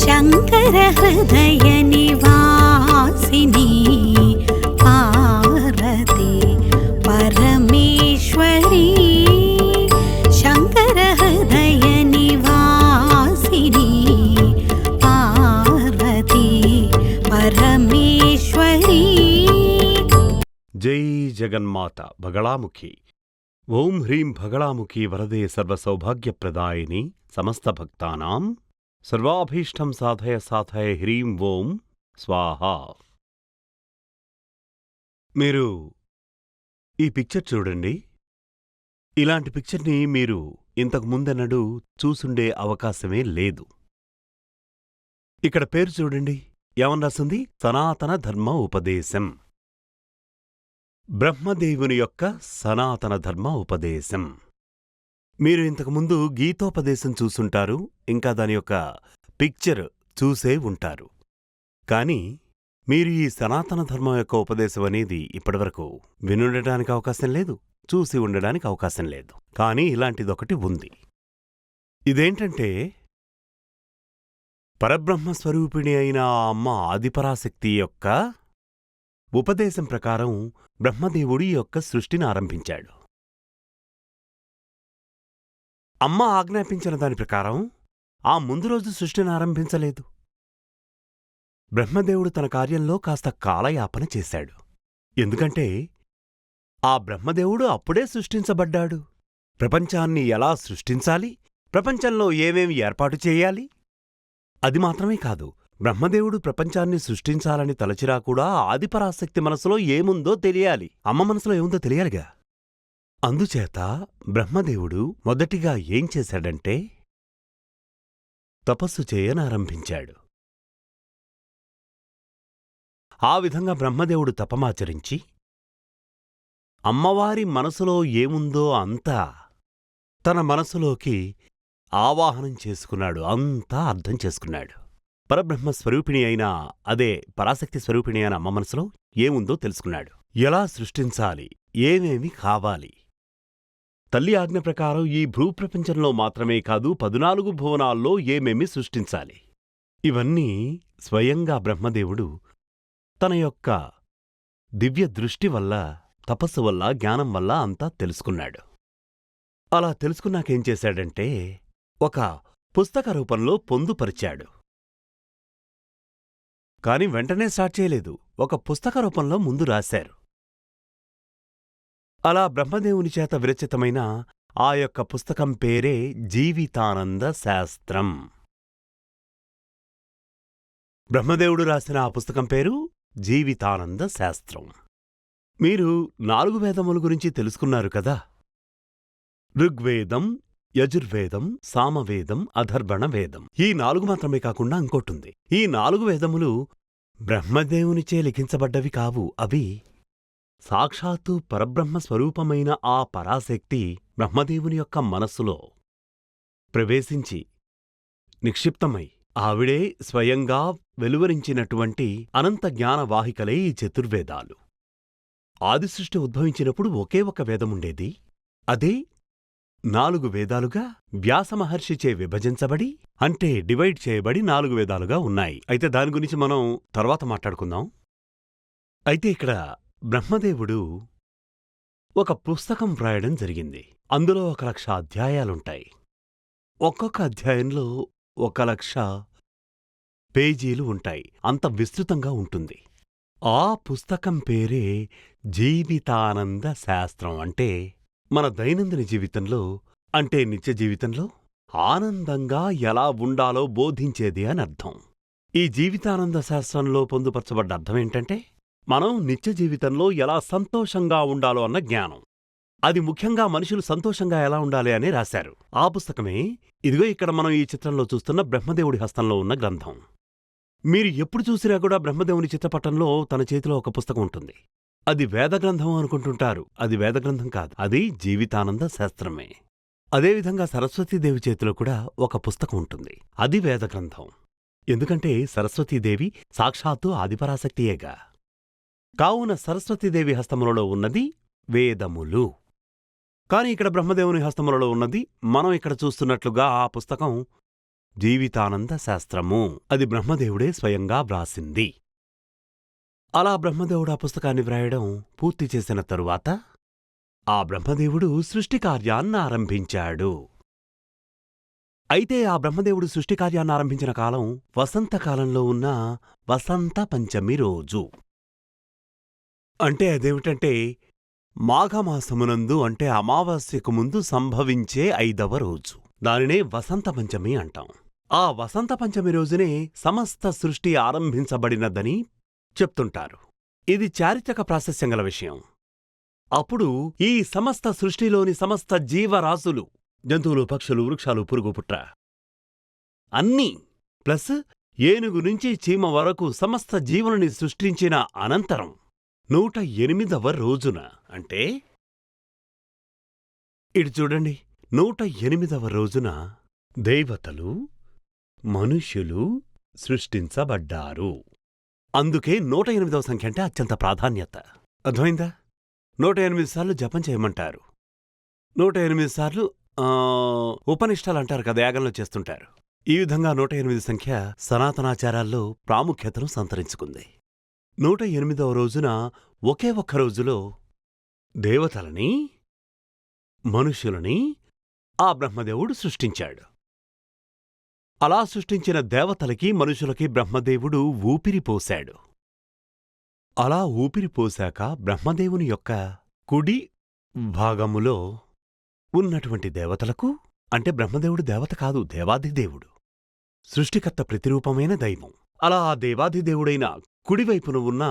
శంకర హృదయ నివాసిని పార్వతి పరమేశ్వరి శంకర హృదయ నివాసిని పార్వతి పరమేశ్వరి. జై జగన్మాత బగళాముఖి. ఓం హ్రీం బగళాముఖి వరదే సర్వసౌభాగ్యప్రదాయిని సమస్త భక్తానాం సర్వాభీష్టం సాధయ సాధయ హ్రీం ఓం స్వాహా. మీరు ఈ పిక్చర్ చూడండి. ఇలాంటి పిక్చర్ని మీరు ఇంతకు ముందెన్నడూ చూసుండే అవకాశమే లేదు. ఇక్కడ పేరు చూడండి, ఏమని రాసింది? సనాతన ధర్మ ఉపదేశం. బ్రహ్మదేవుని యొక్క సనాతన ధర్మ ఉపదేశం. మీరు ఇంతకుముందు గీతోపదేశం చూసుంటారు, ఇంకా దాని యొక్క పిక్చర్ చూసే ఉంటారు. కాని మీరు ఈ సనాతన ధర్మం యొక్క ఉపదేశం అనేది ఇప్పటివరకు వినుండటానికి అవకాశం లేదు, చూసి ఉండడానికి అవకాశం లేదు. కానీ ఇలాంటిదొకటి ఉంది. ఇదేంటంటే పరబ్రహ్మస్వరూపిణి అయిన ఆ అమ్మ ఆదిపరాశక్తి యొక్క ఉపదేశం ప్రకారం బ్రహ్మదేవుడి యొక్క సృష్టిని ఆరంభించాడు. అమ్మ ఆజ్ఞాపించిన దాని ప్రకారం ఆ ముందు రోజు సృష్టిని ఆరంభించలేదు. బ్రహ్మదేవుడు తన కార్యంలో కాస్త కాలయాపన చేశాడు. ఎందుకంటే ఆ బ్రహ్మదేవుడు అప్పుడే సృష్టించబడ్డాడు. ప్రపంచాన్ని ఎలా సృష్టించాలి, ప్రపంచంలో ఏమేమి ఏర్పాటు చేయాలి, అది మాత్రమే కాదు, బ్రహ్మదేవుడు ప్రపంచాన్ని సృష్టించాలని తలచిరా కూడా ఆదిపరాశక్తి మనసులో ఏముందో తెలియాలి, అమ్మ మనసులో ఏముందో తెలియాలిగా. అందుచేత బ్రహ్మదేవుడు మొదటిగా ఏం చేశాడంటే తపస్సు చేయనారంభించాడు. ఆ విధంగా బ్రహ్మదేవుడు తపమాచరించి అమ్మవారి మనసులో ఏముందో అంతా తన మనసులోకి ఆవాహనం చేసుకున్నాడు, అంతా అర్థం చేసుకున్నాడు. పరబ్రహ్మస్వరూపిణి అయిన అదే పరాశక్తి స్వరూపిణి అయిన అమ్మ మనసులో ఏముందో తెలుసుకున్నాడు. ఎలా సృష్టించాలి, ఏమేమి కావాలి. తల్లి ఆజ్ఞ ప్రకారం ఈ భూప్రపంచంలో మాత్రమే కాదు 14 భువనాల్లో ఏమేమి సృష్టించాలి, ఇవన్నీ స్వయంగా బ్రహ్మదేవుడు తన యొక్క దివ్య దృష్టి వల్ల, తపస్సు వల్ల, జ్ఞానం వల్ల అంతా తెలుసుకున్నాడు. అలా తెలుసుకున్నాకేం చేశాడంటే ఒక పుస్తక రూపంలో పొందుపరిచాడు. కాని వెంటనే స్టార్ట్ చేయలేదు, ఒక పుస్తక రూపంలో ముందు రాశారు. అలా బ్రహ్మదేవుని చేత విరచితమైన ఆ యొక్క పుస్తకం పేరే జీవితానంద శాస్త్రం. బ్రహ్మదేవుడు రాసిన ఆ పుస్తకం పేరు జీవితానంద శాస్త్రం. మీరు 4 వేదముల గురించి తెలుసుకున్నారు కదా. ఋగ్వేదం, యజుర్వేదం, సామవేదం, అథర్వణ వేదం. ఈ 4 మాత్రమే కాకుండా ఇంకోటుంది. ఈ 4 వేదములు బ్రహ్మదేవునిచే లిఖించబడ్డవి కావు. అవి సాక్షాత్తు పరబ్రహ్మస్వరూపమైన ఆ పరాశక్తి బ్రహ్మదేవుని యొక్క మనస్సులో ప్రవేశించి నిక్షిప్తమై ఆవిడే స్వయంగా వెలువరించినటువంటి అనంత జ్ఞానవాహికలే ఈ చతుర్వేదాలు. ఆదిసృష్టి ఉద్భవించినప్పుడు ఒకే ఒక వేదముండేది. అదే 4 వేదాలుగా వ్యాసమహర్షిచే విభజించబడి, అంటే డివైడ్ చేయబడి 4 వేదాలుగా ఉన్నాయి. అయితే దాని గురించి మనం తర్వాత మాట్లాడుకుందాం. అయితే ఇక్కడ బ్రహ్మదేవుడు ఒక పుస్తకం వ్రాయడం జరిగింది. అందులో 1,00,000 అధ్యాయాలుంటాయి. ఒక్కొక్క అధ్యాయంలో 1,00,000 పేజీలు ఉంటాయి. అంత విస్తృతంగా ఉంటుంది. ఆ పుస్తకం పేరే జీవితానంద శాస్త్రం. అంటే మన దైనందిన జీవితంలో, అంటే నిత్య జీవితంలో ఆనందంగా ఎలా ఉండాలో బోధించేది అని అర్థం. ఈ జీవితానంద శాస్త్రంలో పొందుపరచబడ్డ అర్థమేంటంటే మనం నిత్య జీవితంలో ఎలా సంతోషంగా ఉండాలో అన్న జ్ఞానం. అది ముఖ్యంగా మనుషులు సంతోషంగా ఎలా ఉండాలి అని రాశారు. ఆ పుస్తకమే ఇదిగో ఇక్కడ మనం ఈ చిత్రంలో చూస్తున్న బ్రహ్మదేవుడి హస్తంలో ఉన్న గ్రంథం. మీరు ఎప్పుడు చూసినా కూడా బ్రహ్మదేవుని చిత్రపటంలో తన చేతిలో ఒక పుస్తకం ఉంటుంది. అది వేదగ్రంథం అనుకుంటుంటారు. అది వేదగ్రంథం కాదు, అది జీవితానంద శాస్త్రమే. అదేవిధంగా సరస్వతీదేవి చేతిలో కూడా ఒక పుస్తకం ఉంటుంది. అది వేదగ్రంథం. ఎందుకంటే సరస్వతీదేవి సాక్షాత్తు ఆదిపరాశక్తియేగా. కావున సరస్వతీదేవి హస్తములలో ఉన్నది వేదములు. కాని ఇక్కడ బ్రహ్మదేవుని హస్తములలో ఉన్నది మనం ఇక్కడ చూస్తున్నట్లుగా ఆ పుస్తకం జీవితానంద శాస్త్రము. అది బ్రహ్మదేవుడే స్వయంగా వ్రాసింది. అలా బ్రహ్మదేవుడు ఆ పుస్తకాన్ని వ్రాయడం పూర్తి చేసిన తరువాత ఆ బ్రహ్మదేవుడు సృష్టి కార్యాన్ని ఆరంభించాడు. అయితే ఆ బ్రహ్మదేవుడు సృష్టి కార్యాన్ని ఆరంభించిన కాలం వసంతకాలంలో ఉన్న వసంత పంచమి రోజు. అంటే అదేమిటంటే మాఘమాసమునందు, అంటే అమావాస్యకు ముందు సంభవించే 5వ రోజు. దానినే వసంత పంచమి అంటాం. ఆ వసంత పంచమి రోజునే సమస్త సృష్టి ఆరంభించబడినదని చెప్తుంటారు. ఇది చారిత్రక ప్రాశస్త్యం గల విషయం. అప్పుడు ఈ సమస్త సృష్టిలోని సమస్త జీవరాశులు, జంతువులు, పక్షులు, వృక్షాలు, పురుగు, పుట్ర అన్నీ ప్లస్ ఏనుగు నుంచి చీమ వరకు సమస్త జీవులని సృష్టించిన అనంతరం 108వ రోజున, అంటే ఇటు చూడండి, 108వ రోజున దేవతలు, మనుష్యులు సృష్టించబడ్డారు. అందుకే 108వ సంఖ్య అంటే అత్యంత ప్రాధాన్యత. అర్థమైందా? 108 సార్లు జపం చేయమంటారు. 108 సార్లు ఉపనిష్టాలంటారు కదా, యాగంలో చేస్తుంటారు. ఈ విధంగా 108 సంఖ్య సనాతనాచారాల్లో ప్రాముఖ్యతను సంతరించుకుంది. 108వ రోజున ఒకే ఒక్క రోజులో దేవతలని, మనుష్యులని ఆ బ్రహ్మదేవుడు సృష్టించాడు. అలా సృష్టించిన దేవతలకి, మనుషులకి బ్రహ్మదేవుడు ఊపిరిపోశాడు. అలా ఊపిరిపోశాక బ్రహ్మదేవుని యొక్క కుడి భాగములో ఉన్నటువంటి దేవతలకు, అంటే బ్రహ్మదేవుడు దేవత కాదు, దేవాధిదేవుడు, సృష్టికర్త ప్రతిరూపమైన దైవం. అలా ఆ దేవాధిదేవుడైన కుడివైపున ఉన్న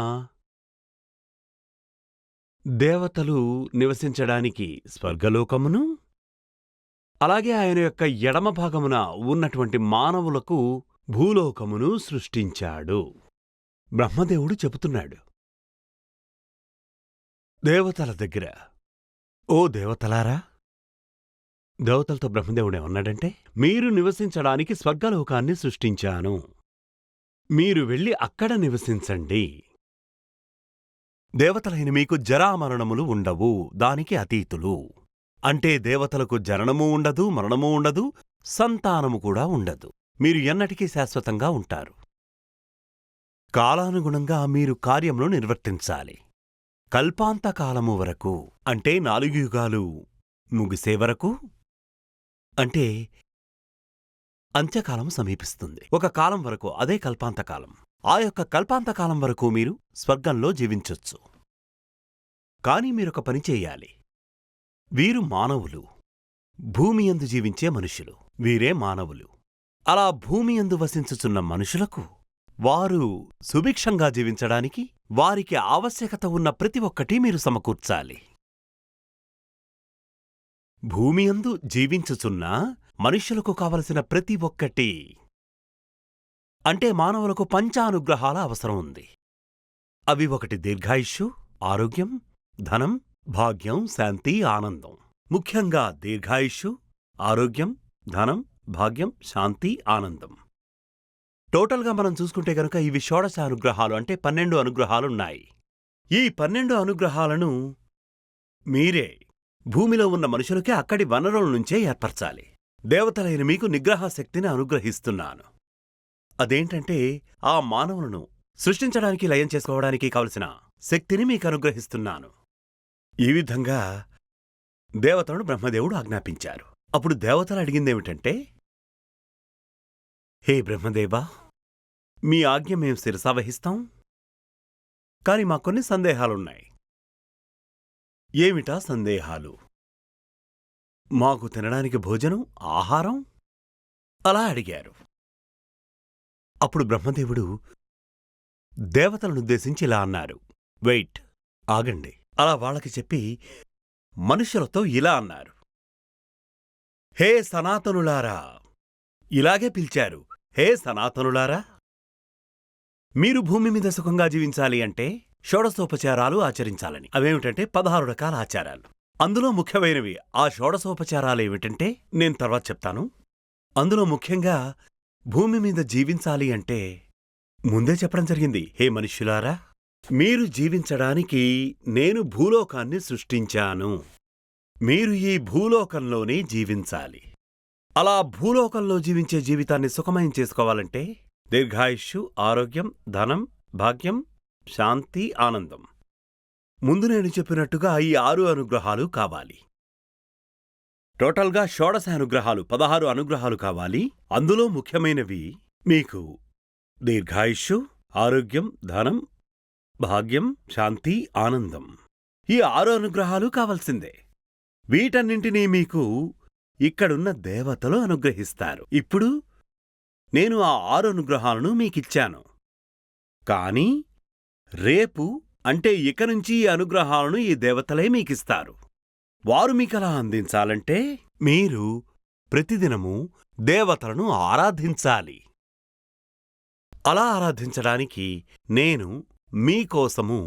దేవతలు నివసించడానికి స్వర్గలోకమును, అలాగే ఆయన యొక్క ఎడమ భాగమున ఉన్నటువంటి మానవులకు భూలోకమును సృష్టించాడు. బ్రహ్మదేవుడు చెబుతున్నాడు దేవతల దగ్గర, ఓ దేవతలారా, దేవతలతో బ్రహ్మదేవుడేమన్నాడంటే, మీరు నివసించడానికి స్వర్గలోకాన్ని సృష్టించాను, మీరు వెళ్ళి అక్కడ నివసించండి. దేవతలైన మీకు జరామరణములు ఉండవు, దానికి అతీతులు. అంటే దేవతలకు జననమూ ఉండదు, మరణమూ ఉండదు, సంతానము కూడా ఉండదు. మీరు ఎన్నటికీ శాశ్వతంగా ఉంటారు. కాలానుగుణంగా మీరు కార్యమును నిర్వర్తించాలి. కల్పాంతకాలము వరకు, అంటే 4 యుగాలు ముగిసే వరకు, అంటే అంత్యకాలం సమీపిస్తుంది. ఒక కాలం వరకు, అదే కల్పాంతకాలం. ఆ యొక్క కల్పాంతకాలం వరకు మీరు స్వర్గంలో జీవించొచ్చు. కాని మీరొక పని చెయ్యాలి. వీరు మానవులు, భూమియందు జీవించే మనుషులు, వీరే మానవులు. అలా భూమియందు వసించుచున్న మనుషులకు వారు సుభిక్షంగా జీవించడానికి వారికి ఆవశ్యకత ఉన్న ప్రతి ఒక్కటీ మీరు సమకూర్చాలి. భూమియందు జీవించుచున్న మనుష్యులకు కావలసిన ప్రతి ఒక్కటి, అంటే మానవులకు పంచానుగ్రహాల అవసరం ఉంది. అవి 1 దీర్ఘాయుష్షు, ఆరోగ్యం, ధనం, భాగ్యం, శాంతి, ఆనందం. ముఖ్యంగా దీర్ఘాయుష్షు, ఆరోగ్యం, ధనం, భాగ్యం, శాంతి, ఆనందం. టోటల్గా మనం చూసుకుంటే గనుక ఇవి షోడశ అనుగ్రహాలు, అంటే 12 అనుగ్రహాలున్నాయి. ఈ 12 అనుగ్రహాలను మీరే భూమిలో ఉన్న మనుషులకే అక్కడి వనరుల నుంచే ఏర్పరచాలి. దేవతలైన మీకు నిగ్రహ శక్తిని అనుగ్రహిస్తున్నాను. అదేంటంటే ఆ మానవులను సృష్టించడానికి, లయం చేసుకోవడానికి కావలసిన శక్తిని మీకు అనుగ్రహిస్తున్నాను. ఈ విధంగా దేవతలను బ్రహ్మదేవుడు ఆజ్ఞాపించారు. అప్పుడు దేవతలు అడిగిందేమిటంటే, హే బ్రహ్మదేవా, మీ ఆజ్ఞ మేం శిరసావహిస్తాం, కాని మా కొన్ని సందేహాలున్నాయి. ఏమిటా సందేహాలు? మాకు తినడానికి భోజనం, ఆహారం అలా అడిగారు. అప్పుడు బ్రహ్మదేవుడు దేవతలనుద్దేశించి ఇలా అన్నారు, వెయిట్, ఆగండి. అలా వాళ్ళకి చెప్పి మనుష్యులతో ఇలా అన్నారు, హే సనాతనులారా. ఇలాగే పిలిచారు, హే సనాతనులారా. మీరు భూమి మీద సుఖంగా జీవించాలి అంటే షోడశోపచారాలు ఆచరించాలని. అవేమిటంటే 16 రకాల ఆచారాలు. అందులో ముఖ్యమైనవి ఆ షోడశోపచారాలేమిటంటే నేను తర్వాత చెప్తాను. అందులో ముఖ్యంగా భూమి మీద జీవించాలి అంటే ముందే చెప్పడం జరిగింది, హే మనుష్యులారా, మీరు జీవించడానికి నేను భూలోకాన్ని సృష్టించాను. మీరు ఈ భూలోకంలోనే జీవించాలి. అలా భూలోకంలో జీవించే జీవితాన్ని సుఖమయం చేసుకోవాలంటే దీర్ఘాయుష్షు, ఆరోగ్యం, ధనం, భాగ్యం, శాంతి, ఆనందం. ముందు నేను చెప్పినట్టుగా ఈ 6 అనుగ్రహాలు కావాలి. టోటల్గా 16 అనుగ్రహాలు, 16 అనుగ్రహాలు కావాలి. అందులో ముఖ్యమైనవి మీకు దీర్ఘాయుష్షు, ఆరోగ్యం, ధనం, భాగ్యం, శాంతి, ఆనందం. ఈ 6 అనుగ్రహాలు కావలసిందే. వీటన్నింటినీ మీకు ఇక్కడున్న దేవతలు అనుగ్రహిస్తారు. ఇప్పుడు నేను ఆ 6 అనుగ్రహాలను మీకిచ్చాను. కాని రేపు అంటే ఇక నుంచి ఈ అనుగ్రహాలను ఈ దేవతలే మీకిస్తారు. వారు మీకలా అందించాలంటే మీరు ప్రతిదినము దేవతలను ఆరాధించాలి. అలా ఆరాధించడానికి నేను మీకోసము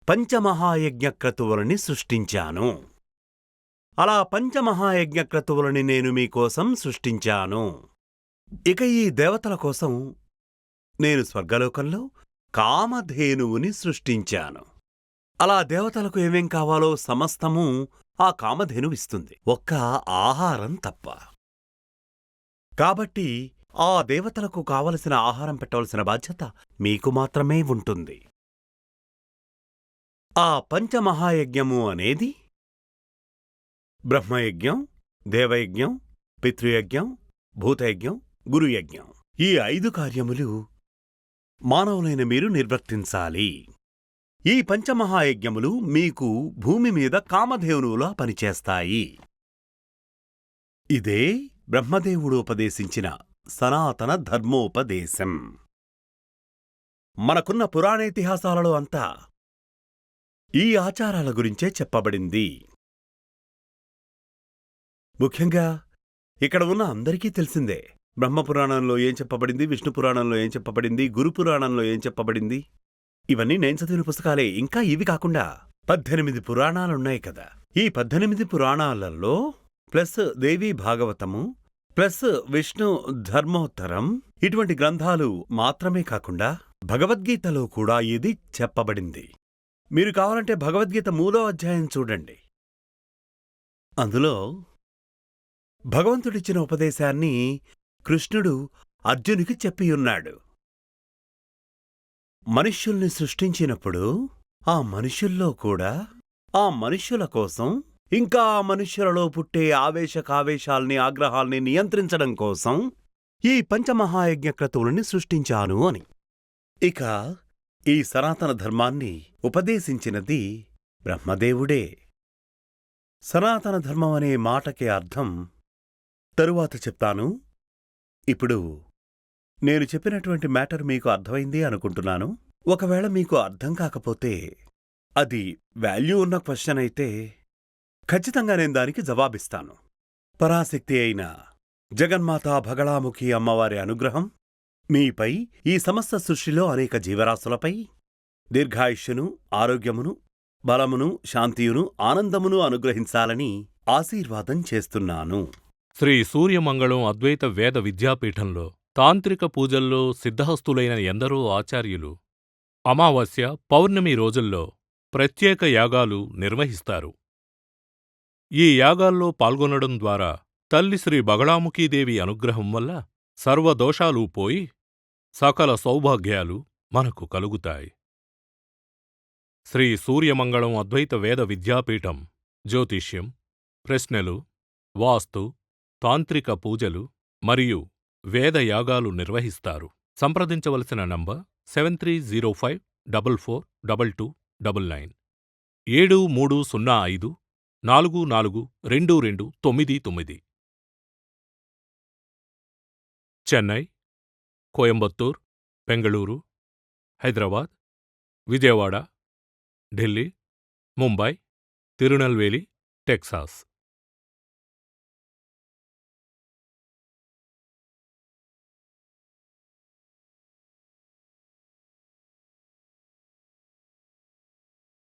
పంచమహాయజ్ఞక్రతువులని సృష్టించాను. అలా పంచమహాయజ్ఞక్రతువులని నేను మీకోసం సృష్టించాను. ఇక ఈ దేవతల కోసం నేను స్వర్గలోకంలో కామధేనువుని సృష్టించాను. అలా దేవతలకు ఏమేం కావాలో సమస్తము ఆ కామధేనువిస్తుంది, ఒక్క ఆహారం తప్ప. కాబట్టి ఆ దేవతలకు కావలసిన ఆహారం పెట్టవలసిన బాధ్యత మీకు మాత్రమే ఉంటుంది. ఆ పంచమహాయజ్ఞము అనేది బ్రహ్మయజ్ఞం, దేవయజ్ఞం, పితృయజ్ఞం, భూతయజ్ఞం, గురుయజ్ఞం. ఈ 5 కార్యములు మానవులైన మీరు నిర్వర్తించాలి. ఈ పంచమహాయజ్ఞములు మీకు భూమి మీద కామధేనువులా పనిచేస్తాయి. ఇదే బ్రహ్మదేవుడు ఉపదేశించిన సనాతన ధర్మోపదేశం. మనకున్న పురాణేతిహాసాలలో అంతా ఈ ఆచారాల గురించే చెప్పబడింది. ముఖ్యంగా ఇక్కడ ఉన్న అందరికీ తెలిసిందే. బ్రహ్మపురాణంలో ఏం చెప్పబడింది, విష్ణు పురాణంలో ఏం చెప్పబడింది, గురుపురాణంలో ఏం చెప్పబడింది, ఇవన్నీ నేను చదివిన పుస్తకాలే. ఇంకా ఇవి కాకుండా 18 పురాణాలున్నాయి కదా. ఈ 18 పురాణాలలో ప్లస్ దేవీ భాగవతము ప్లస్ విష్ణు ధర్మోత్తరం, ఇటువంటి గ్రంథాలు మాత్రమే కాకుండా భగవద్గీతలో కూడా ఇది చెప్పబడింది. మీరు కావాలంటే భగవద్గీత 3వ అధ్యాయం చూడండి. అందులో భగవంతుడిచ్చిన ఉపదేశాన్ని కృష్ణుడు అర్జునికి చెప్పియున్నాడు. మనుష్యుల్ని సృష్టించినప్పుడు ఆ మనుష్యుల్లో కూడా ఆ మనుష్యుల కోసం, ఇంకా ఆ మనుష్యులలో పుట్టే ఆవేశకావేశాల్ని, ఆగ్రహాల్ని నియంత్రించడం కోసం ఈ పంచమహాయజ్ఞక్రతువులని సృష్టించాను అని. ఇక ఈ సనాతన ధర్మాన్ని ఉపదేశించినది బ్రహ్మదేవుడే. సనాతన ధర్మం అనే మాటకి అర్థం తరువాత చెప్తాను. ఇప్పుడు నేను చెప్పినటువంటి మ్యాటర్ మీకు అర్థమైంది అనుకుంటున్నాను. ఒకవేళ మీకు అర్థం కాకపోతే, అది వాల్యూ ఉన్న క్వశ్చన్ అయితే ఖచ్చితంగా నేను దానికి జవాబిస్తాను. పరాశక్తి అయిన జగన్మాతా భగళాముఖి అమ్మవారి అనుగ్రహం మీపై, ఈ సమస్త సృష్టిలో అనేక జీవరాశులపై దీర్ఘాయుష్యును, ఆరోగ్యమును, బలమును, శాంతియును, ఆనందమును అనుగ్రహించాలని ఆశీర్వాదం చేస్తున్నాను. శ్రీ సూర్యమంగళం అద్వైత వేద విద్యాపీఠంలో తాంత్రిక పూజల్లో సిద్ధహస్తులైన ఎందరో ఆచార్యులు అమావాస్య, పౌర్ణమి రోజుల్లో ప్రత్యేక యాగాలు నిర్వహిస్తారు. ఈ యాగాల్లో పాల్గొనడం ద్వారా తల్లి శ్రీ బగళాముఖీదేవి అనుగ్రహం వల్ల సర్వదోషాలూ పోయి సకల సౌభాగ్యాలు మనకు కలుగుతాయి. శ్రీ సూర్యమంగళం అద్వైత వేద విద్యాపీఠం జ్యోతిష్యం, ప్రశ్నలు, వాస్తు, తాంత్రిక పూజలు మరియు వేదయాగాలు నిర్వహిస్తారు. సంప్రదించవలసిన నంబర్ 7305442299 7305442299. చెన్నై, కోయంబత్తూర్, బెంగళూరు, హైదరాబాద్, విజయవాడ, ఢిల్లీ, ముంబై, తిరునల్వేలి, టెక్సాస్.